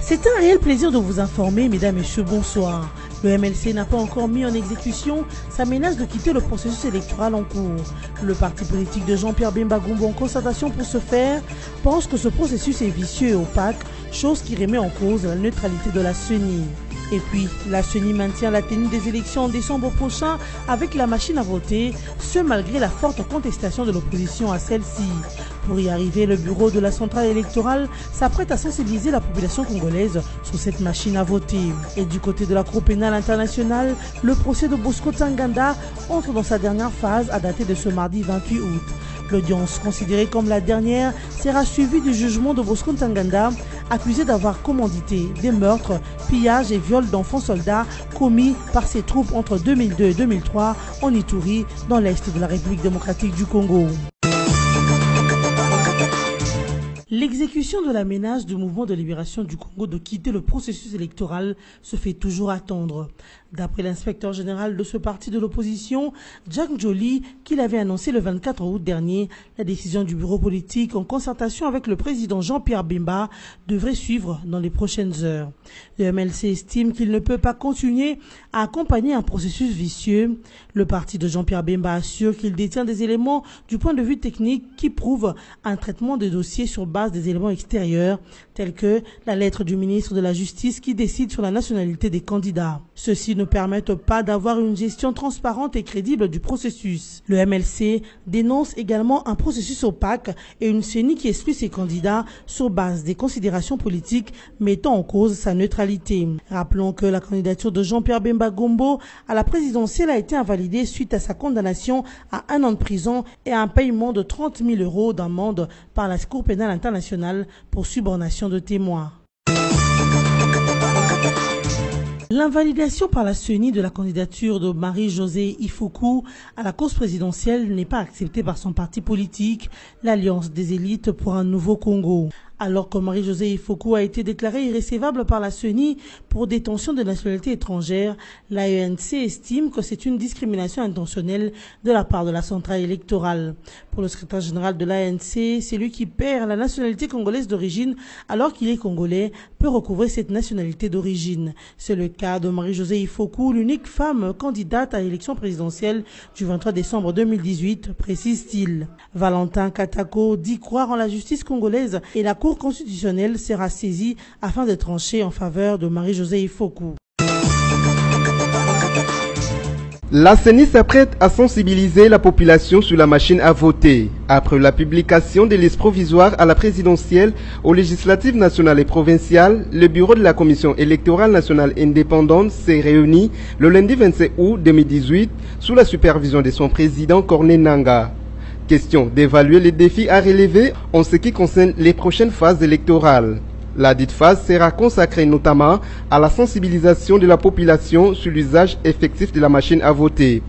C'est un réel plaisir de vous informer, mesdames et messieurs, bonsoir. Le MLC n'a pas encore mis en exécution sa menace de quitter le processus électoral en cours. Le parti politique de Jean-Pierre Bemba Gombo, en concertation pour ce faire, pense que ce processus est vicieux et opaque, chose qui remet en cause la neutralité de la CENI. Et puis, la CENI maintient la tenue des élections en décembre prochain avec la machine à voter, ce malgré la forte contestation de l'opposition à celle-ci. Pour y arriver, le bureau de la centrale électorale s'apprête à sensibiliser la population congolaise sur cette machine à voter. Et du côté de la Cour pénale internationale, le procès de Bosco Ntaganda entre dans sa dernière phase à dater de ce mardi 28 août. L'audience, considérée comme la dernière, sera suivie du jugement de Bosco Ntaganda, accusé d'avoir commandité des meurtres, pillages et viols d'enfants soldats commis par ses troupes entre 2002 et 2003 en Ituri, dans l'est de la République démocratique du Congo. L'exécution de la menace du mouvement de libération du Congo de quitter le processus électoral se fait toujours attendre. D'après l'inspecteur général de ce parti de l'opposition, Jack Joly, qu'il avait annoncé le 24 août dernier, la décision du bureau politique en concertation avec le président Jean-Pierre Bemba devrait suivre dans les prochaines heures. Le MLC estime qu'il ne peut pas continuer à accompagner un processus vicieux. Le parti de Jean-Pierre Bemba assure qu'il détient des éléments du point de vue technique qui prouvent un traitement des dossiers sur base des éléments extérieurs, tels que la lettre du ministre de la Justice qui décide sur la nationalité des candidats. Ceux-ci ne permettent pas d'avoir une gestion transparente et crédible du processus. Le MLC dénonce également un processus opaque et une CENI qui exclut ses candidats sur base des considérations politiques mettant en cause sa neutralité. Rappelons que la candidature de Jean-Pierre Bemba Gombo à la présidentielle a été invalidée suite à sa condamnation à 1 an de prison et à un paiement de 30 000 € d'amende par la Cour pénale internationale pour subornation de témoins. L'invalidation par la CENI de la candidature de Marie-Josée Ifoku à la cause présidentielle n'est pas acceptée par son parti politique, l'Alliance des élites pour un nouveau Congo. Alors que Marie-Josée Ifoku a été déclarée irrécevable par la CENI pour détention de nationalité étrangère, l'AENC estime que c'est une discrimination intentionnelle de la part de la centrale électorale. Pour le secrétaire général de l'AENC, celui qui perd la nationalité congolaise d'origine alors qu'il est congolais peut recouvrer cette nationalité d'origine. C'est le cas de Marie-Josée Ifoku, l'unique femme candidate à l'élection présidentielle du 23 décembre 2018, précise-t-il. Valentin Katako dit croire en la justice congolaise et la Cour constitutionnelle sera saisie afin de trancher en faveur de Marie-Josée Ifoku. La CENI s'apprête à sensibiliser la population sur la machine à voter. Après la publication des listes provisoires à la présidentielle, aux législatives nationales et provinciales, le bureau de la Commission électorale nationale indépendante s'est réuni le lundi 27 août 2018 sous la supervision de son président Corneille Nangaa. Question d'évaluer les défis à relever en ce qui concerne les prochaines phases électorales. La dite phase sera consacrée notamment à la sensibilisation de la population sur l'usage effectif de la machine à voter.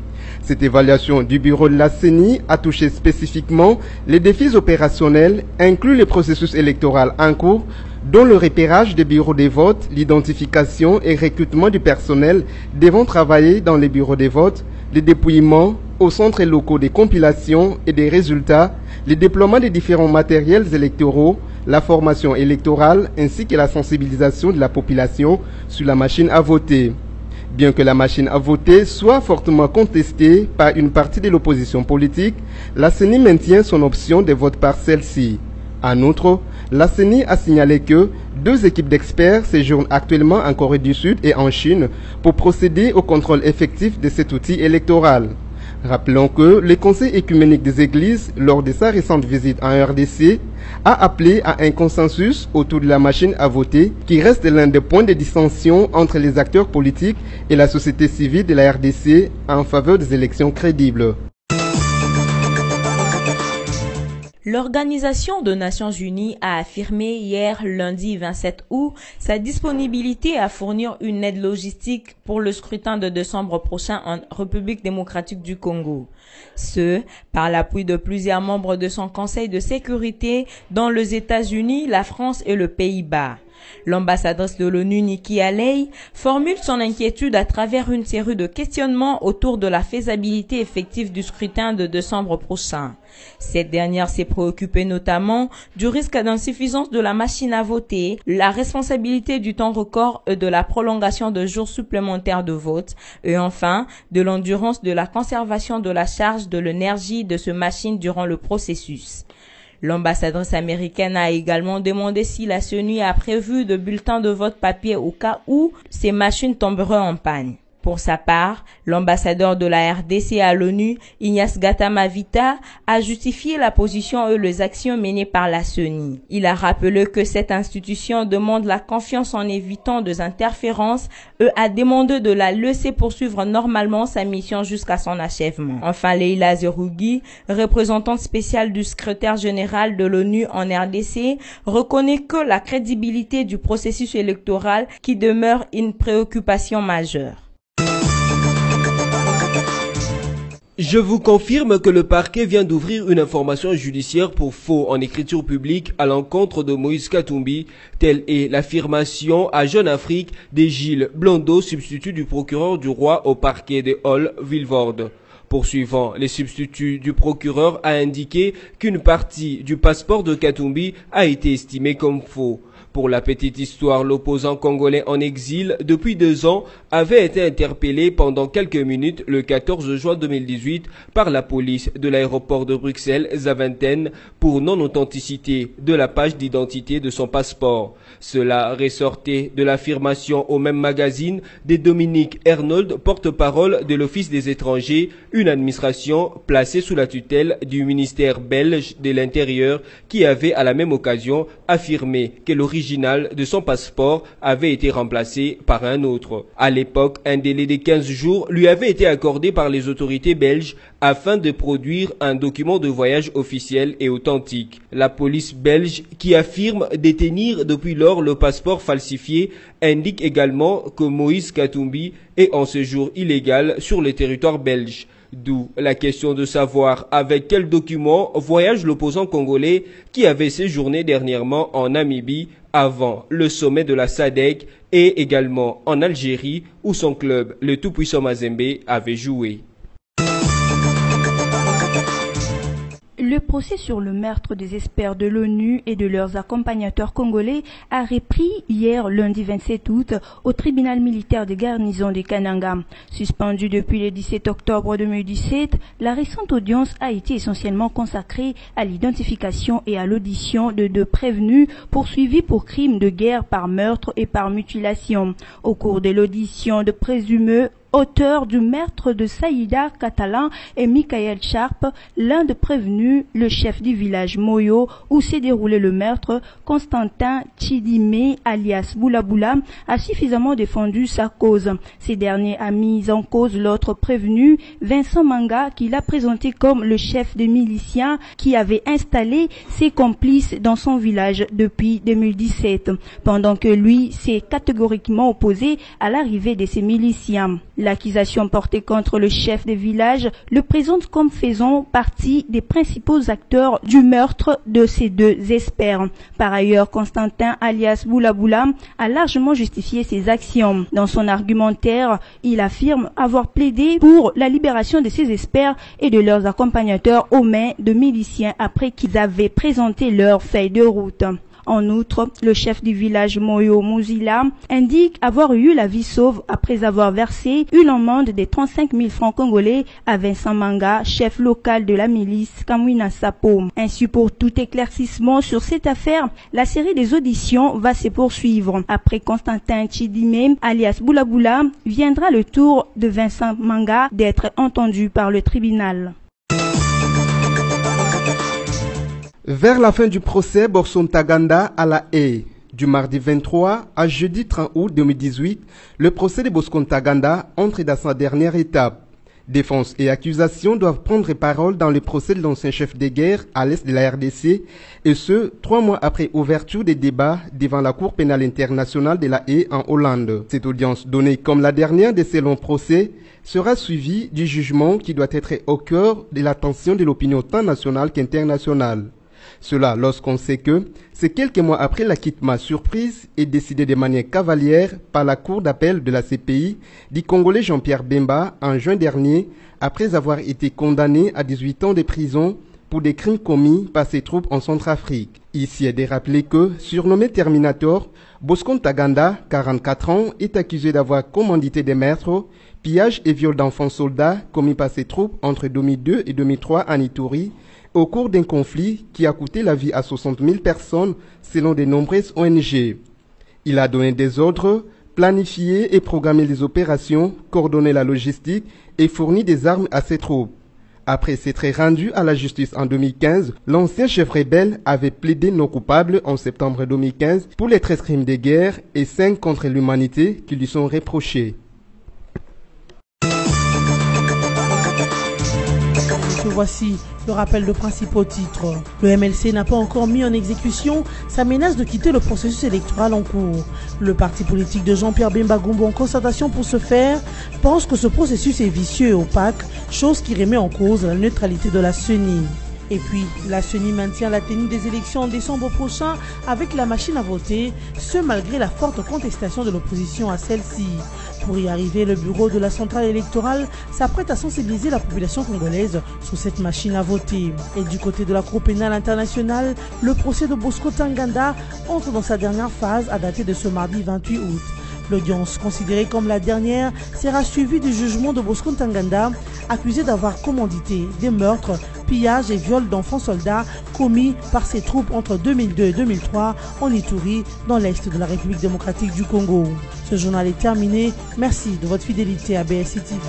Cette évaluation du bureau de la CENI a touché spécifiquement les défis opérationnels, inclut le processus électoral en cours, dont le repérage des bureaux de vote, l'identification et recrutement du personnel devant travailler dans les bureaux de vote, le dépouillement aux centres locaux des compilations et des résultats, le déploiement des différents matériels électoraux, la formation électorale ainsi que la sensibilisation de la population sur la machine à voter. Bien que la machine à voter soit fortement contestée par une partie de l'opposition politique, la CENI maintient son option de vote par celle-ci. En outre, la CENI a signalé que 2 équipes d'experts séjournent actuellement en Corée du Sud et en Chine pour procéder au contrôle effectif de cet outil électoral. Rappelons que le Conseil écuménique des Églises, lors de sa récente visite en RDC, a appelé à un consensus autour de la machine à voter qui reste l'un des points de dissension entre les acteurs politiques et la société civile de la RDC en faveur des élections crédibles. L'Organisation des Nations Unies a affirmé hier lundi 27 août sa disponibilité à fournir une aide logistique pour le scrutin de décembre prochain en République démocratique du Congo. Ce, par l'appui de plusieurs membres de son Conseil de sécurité, dont les États-Unis, la France et le Pays-Bas. L'ambassadrice de l'ONU, Nikki Haley, formule son inquiétude à travers une série de questionnements autour de la faisabilité effective du scrutin de décembre prochain. Cette dernière s'est préoccupée notamment du risque d'insuffisance de la machine à voter, la responsabilité du temps record et de la prolongation de jours supplémentaires de vote, et enfin de l'endurance de la conservation de la charge de l'énergie de ces machines durant le processus. L'ambassadrice américaine a également demandé si la CENI a prévu de bulletins de vote papier au cas où ces machines tomberaient en panne. Pour sa part, l'ambassadeur de la RDC à l'ONU, Ignace Gatamavita, a justifié la position et les actions menées par la CENI. Il a rappelé que cette institution demande la confiance en évitant des interférences et a demandé de la laisser poursuivre normalement sa mission jusqu'à son achèvement. Enfin, Leila Zerougui, représentante spéciale du secrétaire général de l'ONU en RDC, reconnaît que la crédibilité du processus électoral qui demeure une préoccupation majeure. Je vous confirme que le parquet vient d'ouvrir une information judiciaire pour faux en écriture publique à l'encontre de Moïse Katumbi. Telle est l'affirmation à Jeune Afrique de Gilles Blondeau, substitut du procureur du roi au parquet de Hall-Vilvoorde. Poursuivant, les substituts du procureur a indiqué qu'une partie du passeport de Katumbi a été estimée comme faux. Pour la petite histoire, l'opposant congolais en exil depuis 2 ans avait été interpellé pendant quelques minutes le 14 juin 2018 par la police de l'aéroport de Bruxelles-Zaventem pour non-authenticité de la page d'identité de son passeport. Cela ressortait de l'affirmation au même magazine de Dominique Ernold, porte-parole de l'Office des étrangers, une administration placée sous la tutelle du ministère belge de l'Intérieur qui avait à la même occasion affirmé que l'original de son passeport avait été remplacé par un autre. À l'époque, un délai de 15 jours lui avait été accordé par les autorités belges afin de produire un document de voyage officiel et authentique. La police belge, qui affirme détenir depuis lors le passeport falsifié, indique également que Moïse Katumbi est en séjour illégal sur le territoire belge. D'où la question de savoir avec quel document voyage l'opposant congolais qui avait séjourné dernièrement en Namibie avant le sommet de la SADC et également en Algérie où son club, le tout-puissant Mazembe, avait joué. Le procès sur le meurtre des experts de l'ONU et de leurs accompagnateurs congolais a repris hier lundi 27 août au tribunal militaire de garnison de Kananga. Suspendu depuis le 17 octobre 2017, la récente audience a été essentiellement consacrée à l'identification et à l'audition de 2 prévenus poursuivis pour crimes de guerre par meurtre et par mutilation. Au cours de l'audition de présumés auteur du meurtre de Saïda Catalan et Michael Sharp, l'un des prévenus, le chef du village Moyo où s'est déroulé le meurtre, Constantin Chidimé alias Boulaboula, a suffisamment défendu sa cause. Ces derniers a mis en cause l'autre prévenu, Vincent Manga, qu'il a présenté comme le chef des miliciens qui avait installé ses complices dans son village depuis 2017, pendant que lui s'est catégoriquement opposé à l'arrivée de ces miliciens. L'accusation portée contre le chef de village le présente comme faisant partie des principaux acteurs du meurtre de ces 2 experts. Par ailleurs, Constantin alias Boulaboula a largement justifié ses actions. Dans son argumentaire, il affirme avoir plaidé pour la libération de ces experts et de leurs accompagnateurs aux mains de miliciens après qu'ils avaient présenté leur feuille de route. En outre, le chef du village Moyo Muzila indique avoir eu la vie sauve après avoir versé une amende de 35 000 francs congolais à Vincent Manga, chef local de la milice Kamwina Sapo. Ainsi, pour tout éclaircissement sur cette affaire, la série des auditions va se poursuivre. Après Constantin Chidimé, alias Boulaboula, viendra le tour de Vincent Manga d'être entendu par le tribunal. Vers la fin du procès Borsong-Taganda à La Haye, du mardi 23 à jeudi 30 août 2018, le procès de Borsong-Taganda entre dans sa dernière étape. Défense et accusation doivent prendre parole dans le procès de l'ancien chef de guerre à l'est de la RDC, et ce, 3 mois après ouverture des débats devant la Cour pénale internationale de La Haye en Hollande. Cette audience, donnée comme la dernière de ces longs procès, sera suivie du jugement qui doit être au cœur de l'attention de l'opinion tant nationale qu'internationale. Cela lorsqu'on sait que c'est quelques mois après l'acquittement surprise et décidé de manière cavalière par la Cour d'appel de la CPI du Congolais Jean-Pierre Bemba en juin dernier, après avoir été condamné à 18 ans de prison pour des crimes commis par ses troupes en Centrafrique. Ici est de rappeler que, surnommé Terminator, Bosco Ntaganda, 44 ans, est accusé d'avoir commandité des meurtres, pillages et viols d'enfants soldats commis par ses troupes entre 2002 et 2003 en Ituri, au cours d'un conflit qui a coûté la vie à 60 000 personnes selon de nombreuses ONG. Il a donné des ordres, planifié et programmé les opérations, coordonné la logistique et fourni des armes à ses troupes. Après s'être rendu à la justice en 2015, l'ancien chef rebelle avait plaidé non coupable en septembre 2015 pour les 13 crimes de guerre et 5 contre l'humanité qui lui sont reprochés. Voici le rappel de principaux titres. Le MLC n'a pas encore mis en exécution sa menace de quitter le processus électoral en cours. Le parti politique de Jean-Pierre Bemba Gombo, en concertation pour ce faire, pense que ce processus est vicieux et opaque, chose qui remet en cause la neutralité de la CENI. Et puis, la CENI maintient la tenue des élections en décembre prochain avec la machine à voter, ce malgré la forte contestation de l'opposition à celle-ci. Pour y arriver, le bureau de la centrale électorale s'apprête à sensibiliser la population congolaise sur cette machine à voter. Et du côté de la Cour pénale internationale, le procès de Bosco Ntaganda entre dans sa dernière phase à dater de ce mardi 28 août. L'audience, considérée comme la dernière, sera suivie du jugement de Bosco Ntaganda, accusé d'avoir commandité des meurtres, pillages et viols d'enfants soldats commis par ses troupes entre 2002 et 2003 en Ituri, dans l'est de la République démocratique du Congo. Ce journal est terminé. Merci de votre fidélité à BSC TV.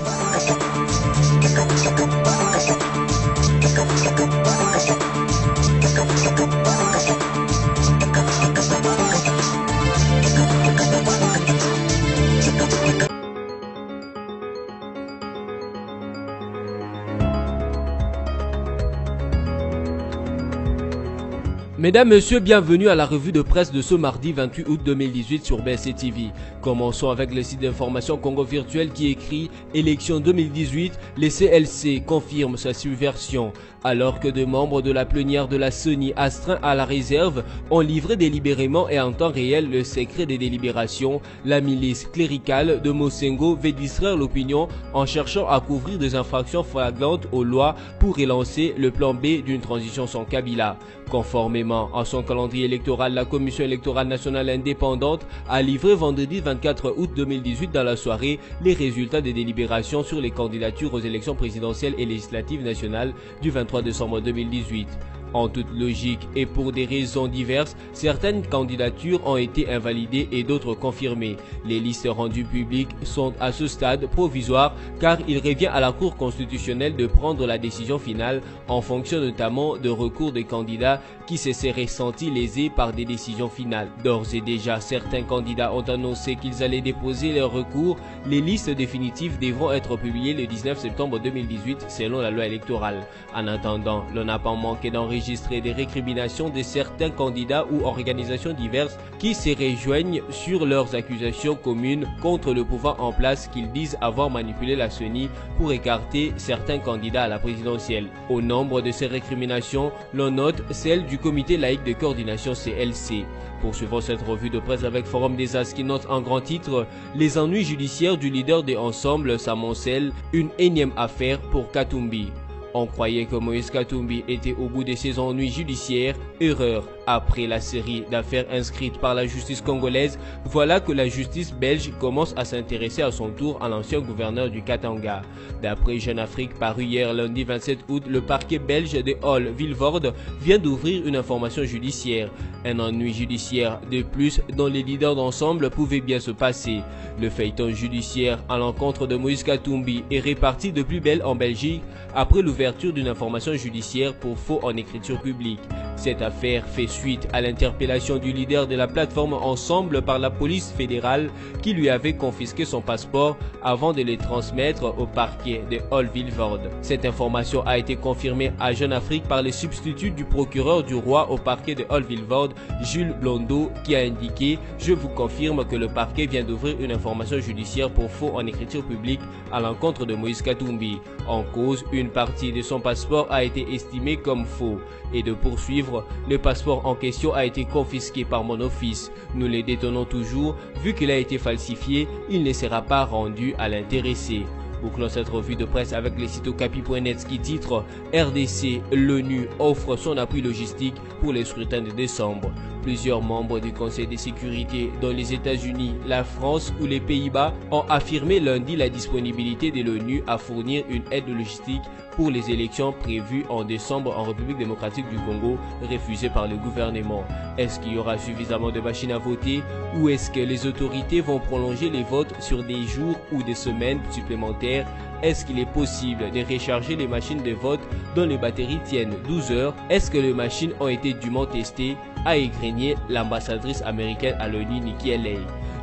Mesdames, Messieurs, bienvenue à la revue de presse de ce mardi 28 août 2018 sur BSC TV. Commençons avec le site d'information Congo Virtuel qui écrit « Élection 2018, les CLC confirment sa subversion ». Alors que des membres de la plénière de la CENI astreints à la réserve ont livré délibérément et en temps réel le secret des délibérations, la milice cléricale de Mosengo veut distraire l'opinion en cherchant à couvrir des infractions flagrantes aux lois pour relancer le plan B d'une transition sans Kabila. Conformément à son calendrier électoral, la Commission électorale nationale indépendante a livré vendredi 24 août 2018 dans la soirée les résultats des délibérations sur les candidatures aux élections présidentielles et législatives nationales du 23 décembre 2018. En toute logique et pour des raisons diverses, certaines candidatures ont été invalidées et d'autres confirmées. Les listes rendues publiques sont à ce stade provisoires car il revient à la Cour constitutionnelle de prendre la décision finale en fonction notamment de recours des candidats qui se seraient sentis lésés par des décisions finales. D'ores et déjà, certains candidats ont annoncé qu'ils allaient déposer leur recours. Les listes définitives devront être publiées le 19 septembre 2018 selon la loi électorale. En attendant, l'on n'a pas manqué d'enregistrer des récriminations de certains candidats ou organisations diverses qui se rejoignent sur leurs accusations communes contre le pouvoir en place qu'ils disent avoir manipulé la CENI pour écarter certains candidats à la présidentielle. Au nombre de ces récriminations, l'on note celle du comité laïque de coordination CLC. Poursuivons cette revue de presse avec Forum des As qui note en grand titre « Les ennuis judiciaires du leader des Ensemble s'amoncellent, une énième affaire pour Katumbi ». On croyait que Moïse Katumbi était au bout de ses ennuis judiciaires. Erreur. Après la série d'affaires inscrites par la justice congolaise, voilà que la justice belge commence à s'intéresser à son tour à l'ancien gouverneur du Katanga. D'après Jeune Afrique paru hier lundi 27 août, le parquet belge de Hall-Vilvoorde vient d'ouvrir une information judiciaire. Un ennui judiciaire de plus dont les leaders d'ensemble pouvaient bien se passer. Le feuilleton judiciaire à l'encontre de Moïse Katumbi est réparti de plus belle en Belgique après l'ouverture d'une information judiciaire pour faux en écriture publique. Cette affaire fait suite à l'interpellation du leader de la plateforme Ensemble par la police fédérale qui lui avait confisqué son passeport avant de le transmettre au parquet de Hall-Vilvoorde. Cette information a été confirmée à Jeune Afrique par le substitut du procureur du roi au parquet de Hall-Vilvoorde, Jules Blondeau, qui a indiqué « Je vous confirme que le parquet vient d'ouvrir une information judiciaire pour faux en écriture publique à l'encontre de Moïse Katumbi. En cause, une partie validité de son passeport a été estimée comme faux et de poursuivre, le passeport en question a été confisqué par mon office. Nous le détenons toujours, vu qu'il a été falsifié, il ne sera pas rendu à l'intéressé. Bouclons cette revue de presse avec les sites Okapi.net qui titre RDC, l'ONU offre son appui logistique pour les scrutins de décembre. Plusieurs membres du Conseil de sécurité, dont les États-Unis, la France ou les Pays-Bas, ont affirmé lundi la disponibilité de l'ONU à fournir une aide logistique pour les élections prévues en décembre en République démocratique du Congo, refusées par le gouvernement. Est-ce qu'il y aura suffisamment de machines à voter ou est-ce que les autorités vont prolonger les votes sur des jours ou des semaines supplémentaires? Est-ce qu'il est possible de recharger les machines de vote dont les batteries tiennent 12 heures? Est-ce que les machines ont été dûment testées? A égrégné l'ambassadrice américaine à l'ONU Nikki Haley.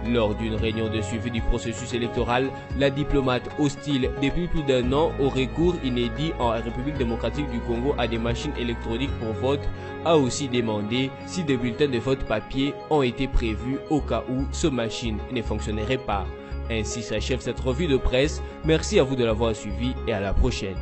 Lors d'une réunion de suivi du processus électoral, la diplomate hostile depuis plus d'un an au recours inédit en République démocratique du Congo à des machines électroniques pour vote a aussi demandé si des bulletins de vote papier ont été prévus au cas où ces machines ne fonctionneraient pas. Ainsi s'achève cette revue de presse. Merci à vous de l'avoir suivi et à la prochaine.